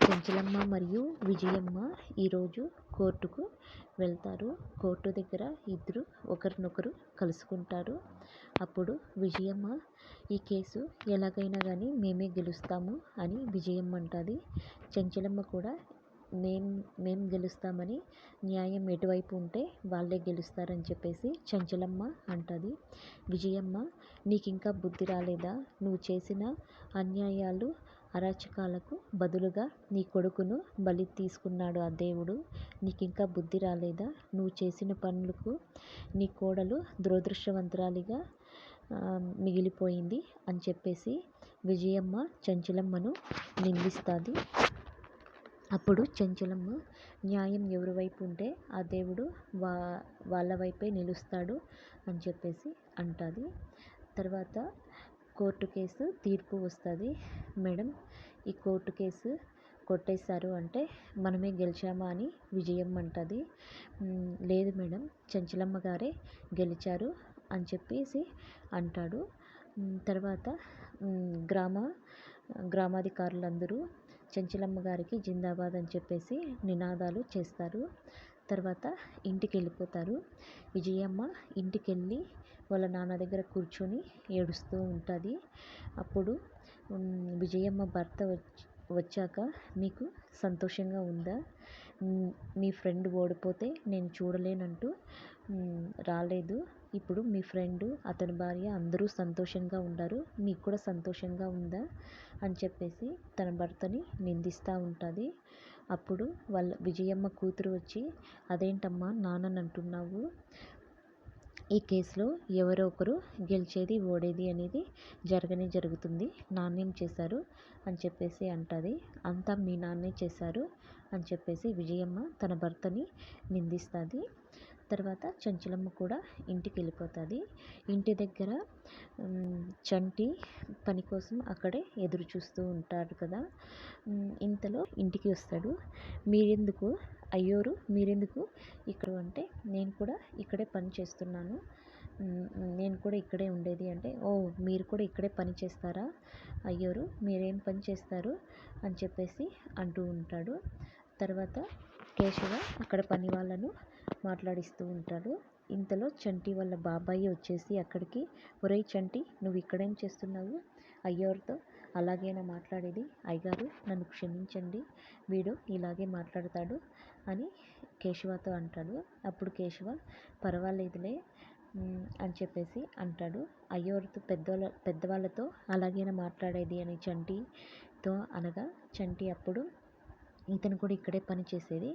చెంచలమ్మ మరియు విజయమ్మ ఈరోజు కోర్టుకు వెళ్తారు. కోర్టు దగ్గర ఇద్దరు ఒకరినొకరు కలుసుకుంటారు. అప్పుడు విజయమ్మ ఈ కేసు ఎలాగైనా కానీ మేమే గెలుస్తాము అని విజయమ్మ అంటుంది. చెంచలమ్మ కూడా మేం గెలుస్తామని, న్యాయం ఎటువైపు ఉంటే వాళ్ళే గెలుస్తారని చెప్పేసి చెంచలమ్మ అంటుంది. విజయమ్మ నీకు ఇంకా బుద్ధి రాలేదా? నువ్వు చేసిన అన్యాయాలు అరాచకాలకు బదులుగా నీ కొడుకును బలి తీసుకున్నాడు ఆ దేవుడు. నీకు ఇంకా బుద్ధి రాలేదా? నువ్వు చేసిన పనులకు నీ కోడలు దురదృష్టవంతురాలిగా మిగిలిపోయింది అని చెప్పేసి విజయమ్మ చెంచలమ్మను నిందిస్తుంది. అప్పుడు చెంచలమ్మ న్యాయం ఎవరి వైపు ఉంటే ఆ దేవుడు వాళ్ళ వైపే నిలుస్తాడు అని చెప్పేసి అంటుంది. తర్వాత కోర్టు కేసు తీర్పు వస్తుంది. మేడం ఈ కోర్టు కేసు కొట్టేశారు అంటే మనమే గెలిచామా అని విజయమ్మ అంటుంది. లేదు మేడం చెంచలమ్మ గారే గెలిచారు అని చెప్పేసి అంటాడు. తర్వాత గ్రామాధికారులందరూ చెంచలమ్మ గారికి జిందాబాద్ అని చెప్పేసి నినాదాలు చేస్తారు. తర్వాత ఇంటికి వెళ్ళిపోతారు. విజయమ్మ ఇంటికి వెళ్ళి వాళ్ళ నాన్న దగ్గర కూర్చొని ఏడుస్తూ ఉంటుంది. అప్పుడు విజయమ్మ భర్త వచ్చాక మీకు సంతోషంగా ఉందా? మీ ఫ్రెండ్ ఓడిపోతే నేను చూడలేనంటూ రాలేదు. ఇప్పుడు మీ ఫ్రెండు అతని భార్య అందరూ సంతోషంగా ఉన్నారు. మీకు కూడా సంతోషంగా ఉందా అని చెప్పేసి తన భర్తని నిందిస్తూ ఉంటుంది. అప్పుడు వాళ్ళ విజయమ్మ కూతురు వచ్చి అదేంటమ్మా నాన్నని అంటున్నావు? ఈ కేసులో ఎవరో ఒకరు గెలిచేది ఓడేది అనేది జరుగుతుంది. నాన్నేం చేశారు అని చెప్పేసి అంటుంది. అంతా మీ నాన్నే చేశారు అని చెప్పేసి విజయమ్మ తన భర్తని నిందిస్తుంది. తర్వాత చెంచలమ్మ కూడా ఇంటికి వెళ్ళిపోతుంది. ఇంటి దగ్గర చంటి పని కోసం అక్కడే ఎదురు చూస్తూ ఉంటాడు కదా. ఇంతలో ఇంటికి వస్తాడు. మీరెందుకు ఇక్కడ అంటే నేను కూడా ఇక్కడే పని చేస్తున్నాను, నేను కూడా ఇక్కడే ఉండేది అంటే, ఓ మీరు కూడా ఇక్కడే పని చేస్తారా అయ్యోరు, మీరేం పని చేస్తారు అని చెప్పేసి అంటూ ఉంటాడు. తర్వాత కేశవ అక్కడ పని వాళ్ళను మాట్లాడిస్తూ ఉంటాడు. ఇంతలో చంటి వాళ్ళ బాబాయి వచ్చేసి అక్కడికి, ఒరేయ్ చంటి నువ్వు ఇక్కడేం చేస్తున్నావు? అయ్యోరితో అలాగేనా మాట్లాడేది? అయ్యగారు నన్ను క్షమించండి, వీడు ఇలాగే మాట్లాడతాడు అని కేశవతో అంటాడు. అప్పుడు కేశవ పర్వాలేదులే అని చెప్పేసి అంటాడు. అయ్యోరితో పెద్దవాళ్ళతో అలాగేనా మాట్లాడేది అని చంటితో అనగా, చంటి అప్పుడు ఇతను కూడా ఇక్కడే పని చేసేది,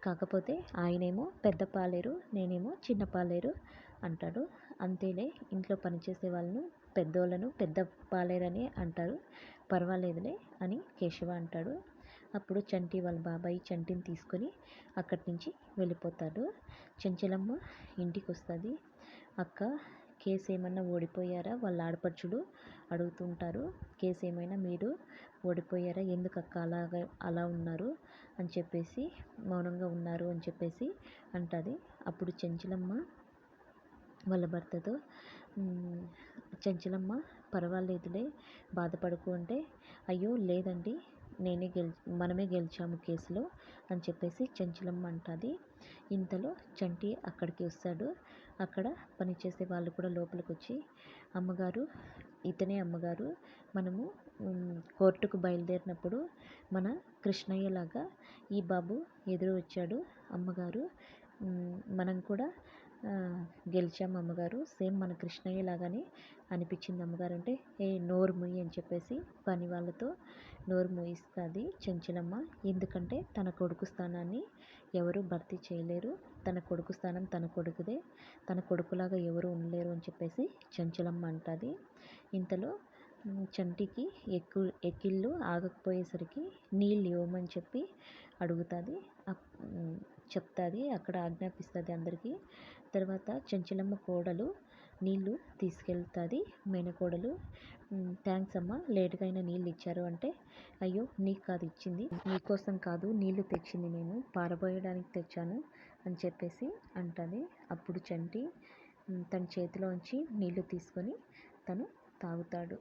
కాకపోతే ఆయనేమో పెద్ద పాలేరు, నేనేమో చిన్న పాలేరు అంటాడు. అంతేలే ఇంట్లో పనిచేసే వాళ్ళను పెద్దోళ్ళను పెద్ద పాలేరని అంటారు, పర్వాలేదులే అని కేశవ అంటాడు. అప్పుడు చంటి వాళ్ళ బాబాయ్ చంటిని తీసుకొని అక్కడి నుంచి వెళ్ళిపోతాడు. చెంచలమ్మ ఇంటికి వస్తుంది. అక్క కేసు ఏమన్నా ఓడిపోయారా? వాళ్ళ ఆడపడుచులు అడుగుతుంటారు. కేసు ఏమైనా మీరు ఓడిపోయారా? ఎందుకు అక్క అలా ఉన్నారు అని చెప్పేసి మౌనంగా ఉన్నారు అని చెప్పేసి అంటుంది. అప్పుడు చెంచలమ్మ వాళ్ళ భర్తతో, చెంచలమ్మ పర్వాలేదులే బాధపడకు అంటే, అయ్యో లేదండి మనమే గెలిచాము కేసులో అని చెప్పేసి చెంచలమ్మ అంటుంది. ఇంతలో చంటి అక్కడికి వస్తాడు. అక్కడ పనిచేసే వాళ్ళు కూడా లోపలికి వచ్చి, అమ్మగారు ఇతనే అమ్మగారు, మనము కోర్టుకు బయలుదేరినప్పుడు మన కృష్ణయ్యలాగా ఈ బాబు ఎదురు వచ్చాడు అమ్మగారు, మనం కూడా గెలిచాము అమ్మగారు, సేమ్ మన కృష్ణయ్య లాగానే అనిపించింది అమ్మగారు అంటే, నోరు ముయ్యి అని చెప్పేసి పని వాళ్ళతో నోరు మూయిస్తుంది చెంచలమ్మ. ఎందుకంటే తన కొడుకు స్థానాన్ని ఎవరు భర్తీ చేయలేరు, తన కొడుకు స్థానం తన కొడుకుదే, తన కొడుకులాగా ఎవరు ఉండలేరు అని చెప్పేసి చెంచలమ్మ అంటుంది. ఇంతలో చంటికి ఎక్కిళ్ళు ఆగకపోయేసరికి నీళ్ళు ఇవ్వమని చెప్పి అడుగుతుంది, చెప్తుంది, అక్కడ ఆజ్ఞాపిస్తుంది అందరికీ. తర్వాత చెంచలమ్మ కోడలు నీళ్ళు తీసుకెళ్తుంది. మేనకోడలు, థ్యాంక్స్ అమ్మ లేట్గా అయినా నీళ్ళు ఇచ్చారు అంటే, అయ్యో నీకు కాదు ఇచ్చింది, నీకోసం కాదు నీళ్ళు తెచ్చింది, నేను పారబోయడానికి తెచ్చాను అని చెప్పేసి అంటుంది. అప్పుడు చంటి తన చేతిలోంచి నీళ్ళు తీసుకొని తను తాగుతాడు.